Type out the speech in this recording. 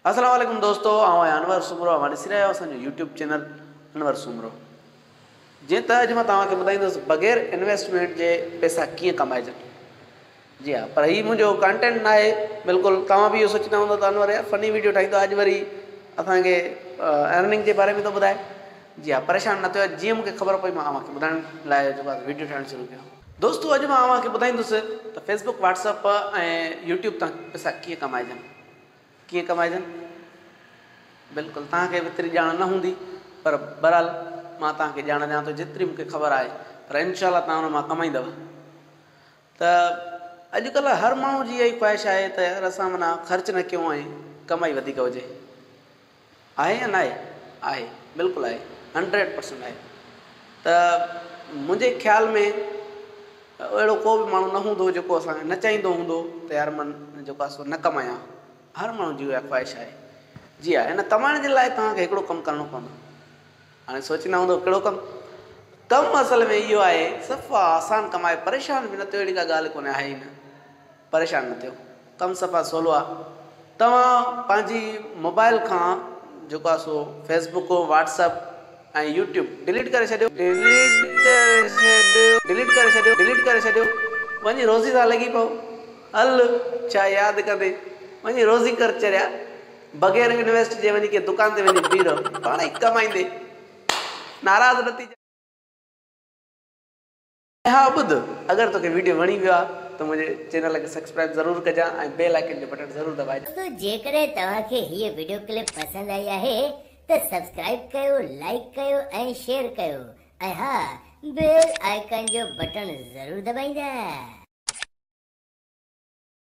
अस्सलाम वालेकुम दोस्तों, आऊं आहियां अनवर सुमरो। मां ॾिसी रहिया आहियो असांजो यूट्यूब चैनल अनवर सुमरो। जीअं त अॼु मां तव्हांखे ॿुधाईंदुसि बग़ैर इन्वेस्टमेंट जे पैसा कीअं कमाइजनि। जी हा, पर हीउ मुंहिंजो कंटेंट न आहे बिल्कुलु। तव्हां बि इहो सोचींदा हूंदो त अनवर यार फ़नी वीडियो ठाहींदो, अॼु वरी असांखे अर्निंग जे बारे में थो ॿुधाए। जी हा, परेशान न थियो। जीअं मूंखे ख़बर पई मां तव्हांखे ॿुधाइण लाइ जेको आहे वीडियो ठाहिणु शुरू कयो। दोस्तों, अॼु मां तव्हांखे ॿुधाईंदुसि त फेसबुक, व्हाट्सअप ऐं यूट्यूब तां पैसा कीअं कमाइजनि। कीअं कमाइजनि बिल्कुलु तव्हांखे एतिरी ॼाण न हूंदी, पर बहरहाल मां तव्हांखे ॼाण ॾियां थो जेतिरी मूंखे ख़बर आहे, पर इनशाला तव्हां हुन मां कमाईंदव। त अॼुकल्ह हर माण्हू जी इहा ई ख़्वाहिश आहे त यार असां माना ख़र्चु न कयूं ऐं कमाई वधीक हुजे। आहे या न आहे? आहे, बिल्कुलु आहे, 100% आहे। त मुंहिंजे ख़्याल में अहिड़ो को बि माण्हू न हूंदो जेको असांखे न चाहींदो हूंदो त यार मन जेको आहे सो न कमायां। हर माण्हू जी उहा ख़्वाहिश आहे। जी हा, हिन कमाइण जे लाइ तव्हांखे हिकिड़ो कमु करिणो पवंदो। हाणे सोचींदा हूंदो कहिड़ो कमु? कमु असल में इहो आहे, सफ़ा आसान कमु आहे, परेशान बि न थियो। अहिड़ी का ॻाल्हि कोन्हे, आहे ई न, परेशान न थियो। कमु सफ़ा सवलो आहे। तव्हां पंहिंजी मोबाइल खां जेको आहे सो फेसबुक, व्हाट्सअप ऐं यूट्यूब डिलीट करे छॾियो, डिलीट करे छॾियो। वञी रोज़ी सां लॻी पओ। हल छा यादि कंदे वञी रोज़ी कर चरिया। बग़ैर इन्वेस्ट जे वञी के दुकान ते वञी बीह रहो, पाण ई कमाईंदे, नाराज़ न थी। हा ॿुध, अगरि तोखे वीडियो वणी वियो आहे त मुंहिंजे चैनल खे सब्सक्राइब ज़रूरु कजां ऐं बेल आइकन जो बटन ज़रूरु दॿाइजां। दोस्तों, जेकॾहिं तव्हांखे हीअ वीडियो क्लिप पसंदि आई आहे त सब्सक्राइब कयो, लाइक कयो ऐं शेयर कयो। ऐं हा, बेल आइकन जो बटन ज़रूरु दॿाईंदा।